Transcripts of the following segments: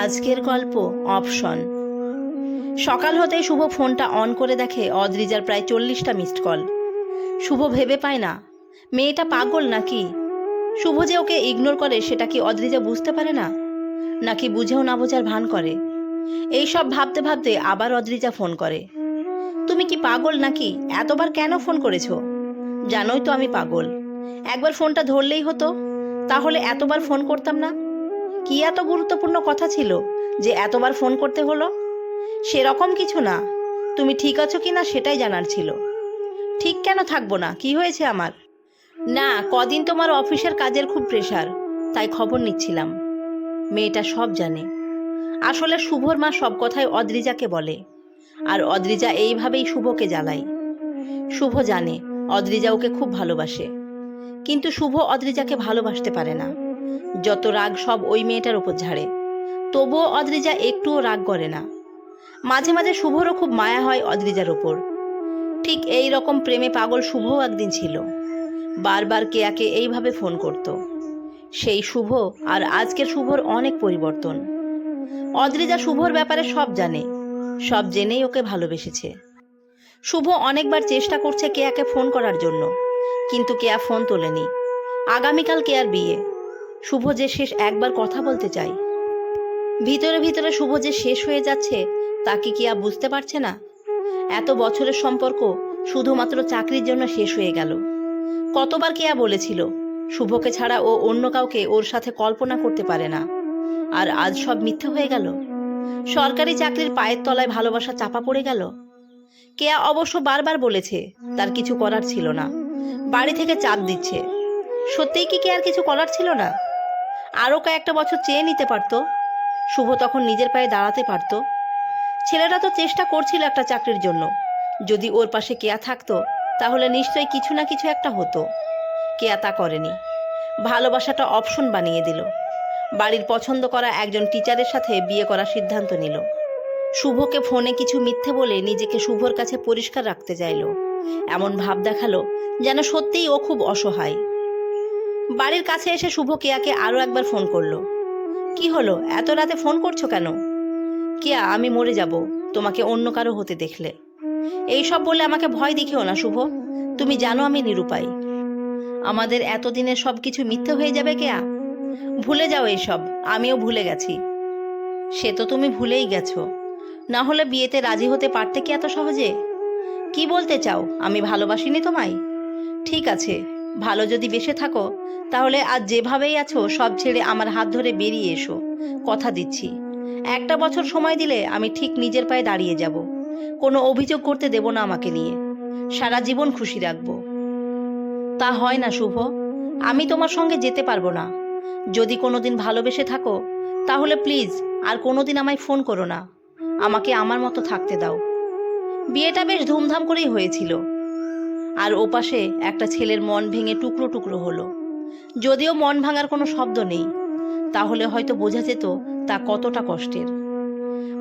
আজকের গল্প অপশন। সকাল হতেই শুভ ফোনটা অন করে দেখে অদ্রিজার প্রায় 40টা মিসড কল। শুভ ভেবে পায় না মেয়েটা পাগল নাকি। শুভ যে ওকে ইগনোর করে সেটা কি অদ্রিজা বুঝতে পারে না, নাকি বুঝেও না বোঝার ভান করে। এইসব ভাবতে ভাবতে আবার অদ্রিজা ফোন করে। তুমি কি পাগল নাকি, এতবার কেন ফোন করেছো? জানোই তো আমি পাগল, একবার ফোনটা ধরলেই হতো, তাহলে এতবার ফোন করতাম না। কি এত গুরুত্বপূর্ণ কথা ছিল যে এতবার ফোন করতে হলো? সেরকম কিছু না, তুমি ঠিক আছো কি না সেটাই জানার ছিল। ঠিক কেন থাকবো না, কি হয়েছে আমার? না, কদিন তোমার অফিসের কাজের খুব প্রেশার, তাই খবর নিচ্ছিলাম। মেয়েটা সব জানে। আসলে শুভর মা সব কথাই অদ্রিজাকে বলে, আর অদ্রিজা এইভাবেই শুভকে জ্বালায়। শুভ জানে অদ্রিজা ওকে খুব ভালোবাসে, কিন্তু শুভ অদ্রিজাকে ভালোবাসতে পারে না। যত রাগ সব ওই মেয়েটার উপর ঝাড়ে, তবুও অদ্রিজা একটুও রাগ করে না। মাঝে মাঝে শুভরও খুব মায়া হয় অদ্রিজার ওপর। ঠিক এই রকম প্রেমে পাগল শুভও একদিন ছিল। বারবার কেয়াকে এইভাবে ফোন করত। সেই শুভ আর আজকের শুভর অনেক পরিবর্তন। অদ্রিজা শুভর ব্যাপারে সব জানে, সব জেনেই ওকে ভালোবেসেছে। শুভ অনেকবার চেষ্টা করছে কেয়াকে ফোন করার জন্য, কিন্তু কেয়া ফোন তোলেনি। আগামীকাল কেয়ার বিয়ে। শুভ যে শেষ একবার কথা বলতে চায়। ভিতরে ভিতরে শুভ যে শেষ হয়ে যাচ্ছে তা কি কেয়া বুঝতে পারছে না? এত বছরের সম্পর্ক শুধুমাত্র চাকরির জন্য শেষ হয়ে গেল। কতবার কেয়া বলেছিল শুভকে ছাড়া ও অন্য কাউকে ওর সাথে কল্পনা করতে পারে না, আর আজ সব মিথ্যে হয়ে গেল। সরকারি চাকরির পায়ের তলায় ভালোবাসা চাপা পড়ে গেল। কেয়া অবশ্য বারবার বলেছে তার কিছু করার ছিল না, বাড়ি থেকে চাপ দিচ্ছে। সত্যিই কি কেয়ার কিছু করার ছিল না? আরও কয়েকটা বছর চেয়ে নিতে পারতো, শুভ তখন নিজের পায়ে দাঁড়াতে পারত। ছেলেটা তো চেষ্টা করছিল একটা চাকরির জন্য, যদি ওর পাশে কেয়া থাকতো তাহলে নিশ্চয়ই কিছু না কিছু একটা হতো। কেয়া তা করেনি, ভালোবাসাটা অপশন বানিয়ে দিল। বাড়ির পছন্দ করা একজন টিচারের সাথে বিয়ে করার সিদ্ধান্ত নিল। শুভকে ফোনে কিছু মিথ্যে বলে নিজেকে শুভর কাছে পরিষ্কার রাখতে চাইল। এমন ভাব দেখালো যেন সত্যিই ও খুব অসহায়। বাড়ির কাছে এসে শুভ কেয়াকে আরও একবার ফোন করলো। কি হলো, এত রাতে ফোন করছো কেন? কেয়া, আমি মরে যাব তোমাকে অন্য কারো হতে দেখলে। এইসব বলে আমাকে ভয় দেখিও না শুভ, তুমি জানো আমি নিরুপায়। আমাদের এতদিনের সব কিছু মিথ্যে হয়ে যাবে কেয়া। ভুলে যাও এইসব, আমিও ভুলে গেছি। সে তো তুমি ভুলেই গেছো, না হলে বিয়েতে রাজি হতে পারতে কি এত সহজে? কি বলতে চাও, আমি ভালোবাসিনি তোমায়? ঠিক আছে, ভালো যদি বেসে থাকো তাহলে আজ যেভাবেই আছো সব ছেড়ে আমার হাত ধরে বেরিয়ে এসো। কথা দিচ্ছি, একটা বছর সময় দিলে আমি ঠিক নিজের পায়ে দাঁড়িয়ে যাব। কোনো অভিযোগ করতে দেব না আমাকে নিয়ে, সারা জীবন খুশি রাখবো। তা হয় না শুভ, আমি তোমার সঙ্গে যেতে পারবো না। যদি কোনোদিন ভালোবেসে থাকো তাহলে প্লিজ আর কোনোদিন আমায় ফোন করো না, আমাকে আমার মতো থাকতে দাও। বিয়েটা বেশ ধুমধাম করেই হয়েছিল, আর ওপাশে একটা ছেলের মন ভেঙে টুকরো টুকরো হলো। যদিও মন ভাঙার কোনো শব্দ নেই, তাহলে হয়তো বোঝা যেত তা কতটা কষ্টের।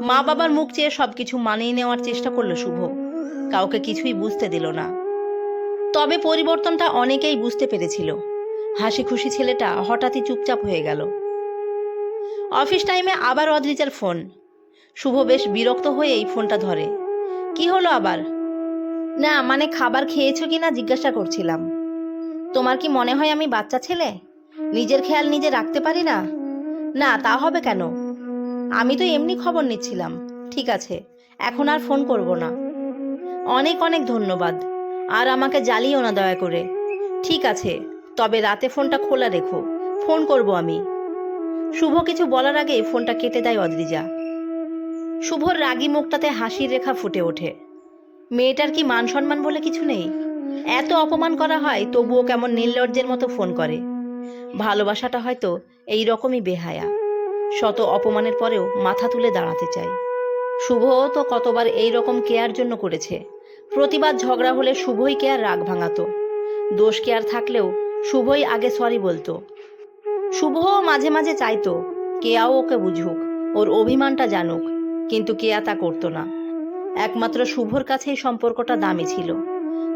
মা বাবার মুখ চেয়ে সবকিছু মানিয়ে নেওয়ার চেষ্টা করলো শুভ, কাউকে কিছুই বুঝতে দিল না। তবে পরিবর্তনটা অনেকেই বুঝতে পেরেছিল। হাসি খুশি ছেলেটা হঠাৎই চুপচাপ হয়ে গেল। অফিস টাইমে আবার অদ্রিজার ফোন। শুভ বেশ বিরক্ত হয়েই ফোনটা ধরে। কি হলো আবার? না মানে খাবার খেয়েছো কি না জিজ্ঞাসা করছিলাম। তোমার কি মনে হয় আমি বাচ্চা ছেলে, নিজের খেয়াল নিজে রাখতে পারি না? না তা হবে কেন, আমি তো এমনি খবর নিচ্ছিলাম। ঠিক আছে, এখন আর ফোন করব না। অনেক অনেক ধন্যবাদ, আর আমাকে জ্বালিও না দয়া করে। ঠিক আছে, তবে রাতে ফোনটা খোলা রেখো, ফোন করব আমি। শুভ কিছু বলার আগেই ফোনটা কেটে দেয় অদ্রিজা। শুভর রাগী মুখটাতে হাসির রেখা ফুটে ওঠে। মেয়েটার কি মান সম্মান বলে কিছু নেই? এত অপমান করা হয় তবুও কেমন নির্লজ্জের মতো ফোন করে। ভালোবাসাটা হয়তো এই রকমই বেহায়া, শত অপমানের পরেও মাথা তুলে দাঁড়াতে চায়। শুভও তো কতবার এই রকম কেয়ার জন্য করেছে। প্রতিবার ঝগড়া হলে শুভই কেয়ার রাগ ভাঙাতো। দোষ কেয়ার থাকলেও শুভই আগে সরি বলতো। শুভও মাঝে মাঝে চাইতো কেয়াও ওকে বুঝুক, ওর অভিমানটা জানুক, কিন্তু কেয়া তা করতো না। একমাত্র শুভর কাছেই সম্পর্কটা দামি ছিল,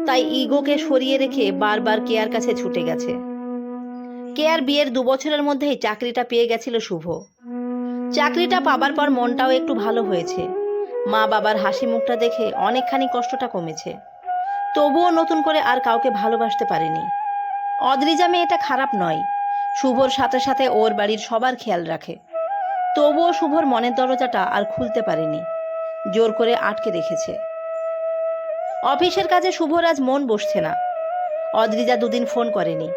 তাই ইগোকে সরিয়ে রেখে বারবার কেয়ার কাছে ছুটে গেছে। কেয়ার বিয়ের 2 বছরের মধ্যেই চাকরিটা পেয়ে গেছিল শুভ। চাকরিটা পাবার পর মনটাও একটু ভালো হয়েছে। মা বাবার হাসি মুখটা দেখে অনেকখানি কষ্টটা কমেছে। তবুও নতুন করে আর কাউকে ভালোবাসতে পারেনি। অদ্রিজা মেয়েটা খারাপ নয়, শুভর সাথে সাথে ওর বাড়ির সবার খেয়াল রাখে। তবুও শুভর মনের দরজাটা আর খুলতে পারেনি, জোর করে আটকে রেখেছে। অফিসের কাজে শুভর আজ মন বসছে না। অদ্রিজা দুদিন ফোন করেনি।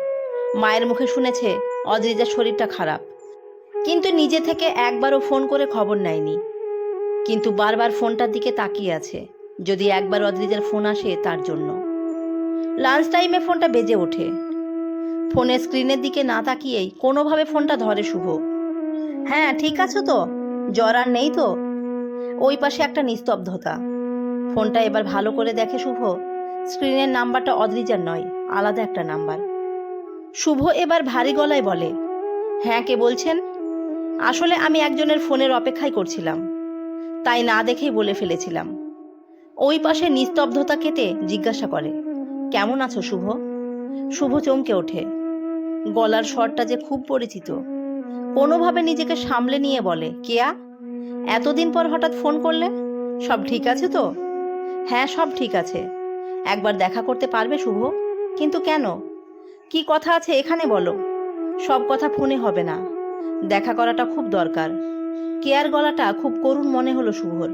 মায়ের মুখে শুনেছে অদ্রিজার শরীরটা খারাপ, কিন্তু নিজে থেকে একবারও ফোন করে খবর নেয়নি। কিন্তু বারবার ফোনটার দিকে তাকিয়ে আছে, যদি একবার অদ্রিজার ফোন আসে তার জন্য। লাঞ্চ টাইমে ফোনটা বেজে ওঠে। ফোনের স্ক্রিনের দিকে না তাকিয়েই কোনোভাবে ফোনটা ধরে শুভ। হ্যাঁ, ঠিক আছো তো? জ্বর আর নেই তো? ওই পাশে একটা নিস্তব্ধতা। ফোনটা এবার ভালো করে দেখে শুভ। স্ক্রিনের নাম্বারটা অদ্রিজার নয়, আলাদা একটা নাম্বার। শুভ এবার ভারী গলায় বলে, হ্যাঁ, কে বলছেন? আসলে আমি একজনের ফোনের অপেক্ষায় করছিলাম, তাই না দেখেই বলে ফেলেছিলাম। ওই পাশে নিস্তব্ধতা কেটে জিজ্ঞাসা করে, কেমন আছো শুভ? শুভ চমকে ওঠে। গলার স্বরটা যে খুব পরিচিত। কোনোভাবে নিজেকে সামলে নিয়ে বলে, কেয়া, এতদিন পর হঠাৎ ফোন করলে? সব ঠিক আছে তো? হ্যাঁ, সব ঠিক আছে। একবার দেখা করতে পারবে শুভ? কিন্তু কেন? কি কথা আছে এখানে বলো। সব কথা ফোনে হবে না, দেখা করাটা খুব দরকার। কেয়ার গলাটা খুব করুণ মনে হলো শুভর,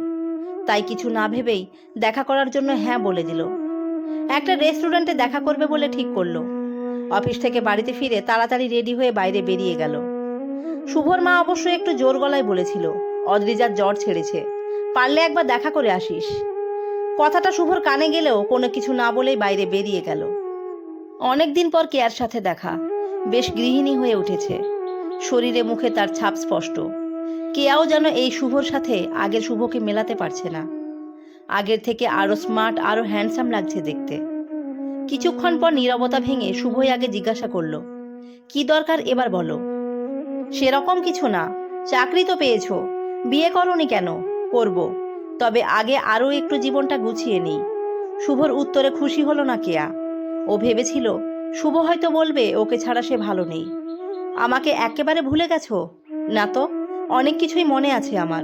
তাই কিছু না ভেবেই দেখা করার জন্য হ্যাঁ বলে দিল। একটা রেস্টুরেন্টে দেখা করবে বলে ঠিক করলো। অফিস থেকে বাড়িতে ফিরে তাড়াতাড়ি রেডি হয়ে বাইরে বেরিয়ে গেল। শুভর মা অবশ্য একটু জোর গলায় বলেছিল, অদ্রিজার জ্বর ছেড়েছে, পারলে একবার দেখা করে আসিস। কথাটা শুভর কানে গেলেও কোনো কিছু না বলেই বাইরে বেরিয়ে গেল। অনেকদিন পর কেয়ার সাথে দেখা। বেশ গৃহিণী হয়ে উঠেছে, শরীরে মুখে তার ছাপ স্পষ্ট। কেয়াও যেন এই শুভর সাথে আগের শুভকে মেলাতে পারছে না। আগের থেকে আরো স্মার্ট, আরো হ্যান্ডসাম লাগছে দেখতে। কিছুক্ষণ পর নীরবতা ভেঙে শুভই আগে জিজ্ঞাসা করলো, কি দরকার এবার বলো। সেরকম কিছু না, চাকরি তো পেয়েছো, বিয়ে করোনি কেন? করব, তবে আগে আরও একটু জীবনটা গুছিয়ে নিই। শুভর উত্তরে খুশি হলো না কেয়া। ও ভেবেছিল শুভ হয়তো বলবে ওকে ছাড়া সে ভালো নেই। আমাকে একেবারে ভুলে গেছো? না তো, অনেক কিছুই মনে আছে আমার।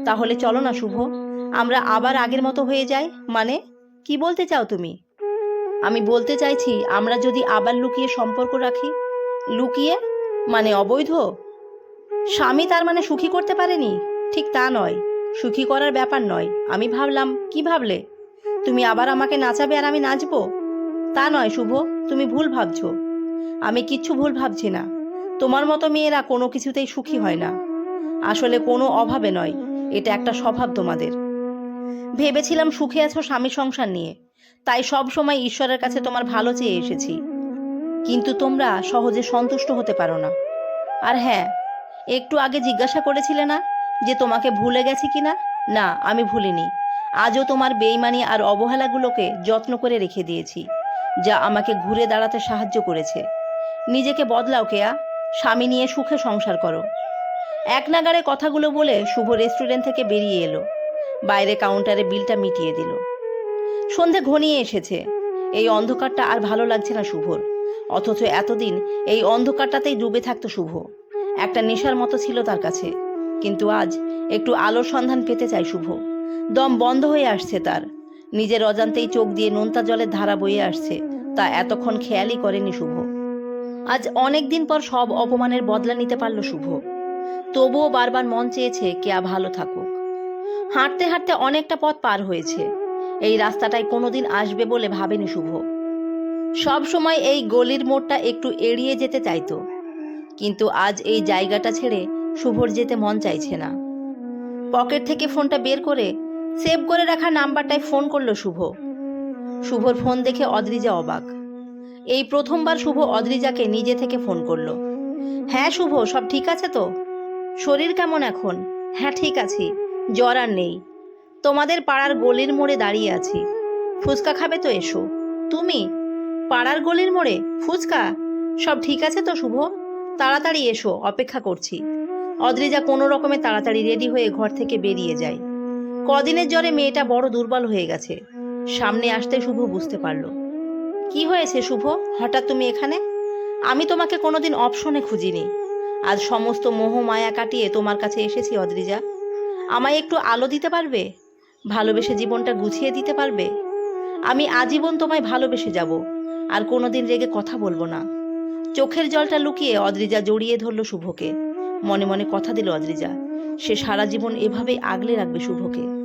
তাহলে চলো না শুভ, আমরা আবার আগের মতো হয়ে যাই। মানে, কি বলতে চাও তুমি? আমি বলতে চাইছি, আমরা যদি আবার লুকিয়ে সম্পর্ক রাখি। লুকিয়ে মানে অবৈধ? স্বামী তার মানে সুখী করতে পারেনি? ঠিক তা নয়, সুখী করার ব্যাপার নয়। আমি ভাবলাম, কি ভাবলে? তুমি আবার আমাকে নাচাবে আর আমি নাচবো? তা নয় শুভ, তুমি ভুল ভাবছো। আমি কিচ্ছু ভুল ভাবছি না। তোমার মতো মেয়েরা কোনো কিছুতেই সুখী হয় না। আসলে কোনো অভাবে নয়, এটা একটা স্বভাব তোমাদের। ভেবেছিলাম সুখে আছো স্বামী সংসার নিয়ে, তাই সব সময় ঈশ্বরের কাছে তোমার ভালো চেয়ে এসেছি। কিন্তু তোমরা সহজে সন্তুষ্ট হতে পারো না। আর হ্যাঁ, একটু আগে জিজ্ঞাসা করেছিলে না যে তোমাকে ভুলে গেছি কিনা? না, আমি ভুলিনি। আজও তোমার বেইমানি আর অবহেলাগুলোকে যত্ন করে রেখে দিয়েছি, যা আমাকে ঘুরে দাঁড়াতে সাহায্য করেছে। নিজেকে বদলাও কেয়া, স্বামী নিয়ে সুখে সংসার করো। এক নাগাড়ে কথাগুলো বলে শুভ রেস্টুরেন্ট থেকে বেরিয়ে এলো। বাইরে কাউন্টারে বিলটা মিটিয়ে দিল। সন্ধে ঘনিয়ে এসেছে। এই অন্ধকারটা আর ভালো লাগছে না শুভর, অথচ এতদিন এই অন্ধকারটাতেই ডুবে থাকতো শুভ। একটা নেশার মতো ছিল তার কাছে। কিন্তু আজ একটু আলোর সন্ধান পেতে চায় শুভ। দম বন্ধ হয়ে আসছে তার। নিজের অজান্তেই চোখ দিয়ে নোনতা জলের ধারা বয়ে আসছে, তা এতক্ষণ খেয়ালই করেনি শুভ। আজ অনেক দিন পর সব অপমানের বদলা নিতে পারল শুভ। তবুও বারবার মন চেয়েছে কেয়া ভালো থাকুক। হাঁটতে হাঁটতে অনেকটা পথ পার হয়েছে। এই রাস্তাটায় কোনোদিন আসবে বলে ভাবেনি শুভ। সব সময় এই গলির মোড়টা একটু এড়িয়ে যেতে চাইতো, কিন্তু আজ এই জায়গাটা ছেড়ে শুভর যেতে মন চাইছে না। পকেট থেকে ফোনটা বের করে সেভ করে রাখা নাম্বারটায় ফোন করলো শুভ। শুভর ফোন দেখে অদ্রিজা অবাক। এই প্রথমবার শুভ অদ্রিজাকে নিজে থেকে ফোন করলো। হ্যাঁ শুভ, সব ঠিক আছে তো? শরীর কেমন এখন? হ্যাঁ, ঠিক আছি, জ্বর আর নেই। তোমাদের পাড়ার গলির মোড়ে দাঁড়িয়ে আছি, ফুচকা খাবে তো? এসো। তুমি? পাড়ার গলির মোড়ে ফুচকা? সব ঠিক আছে তো শুভ? তাড়াতাড়ি এসো, অপেক্ষা করছি। অদ্রিজা কোনো রকমে তাড়াতাড়ি রেডি হয়ে ঘর থেকে বেরিয়ে যায়। কদিনের জ্বরে মেয়েটা বড় দুর্বল হয়ে গেছে। সামনে আসতে শুভ বুঝতে পারল। কি হয়েছে শুভ, হঠাৎ তুমি এখানে? আমি তোমাকে কোনোদিন অপশনে খুঁজিনি। আজ সমস্ত মোহ মায়া কাটিয়ে তোমার কাছে এসেছি অদ্রিজা। আমায় একটু আলো দিতে পারবে? ভালোবেসে জীবনটা গুছিয়ে দিতে পারবে? আমি আজীবন তোমায় ভালোবেসে যাব, আর কোনোদিন রেগে কথা বলবো না। চোখের জলটা লুকিয়ে অদ্রিজা জড়িয়ে ধরল শুভকে। মনে মনে কথা দিল অদ্রিজা, সে সারা জীবন এভাবেই আগলে রাখবে শুভকে।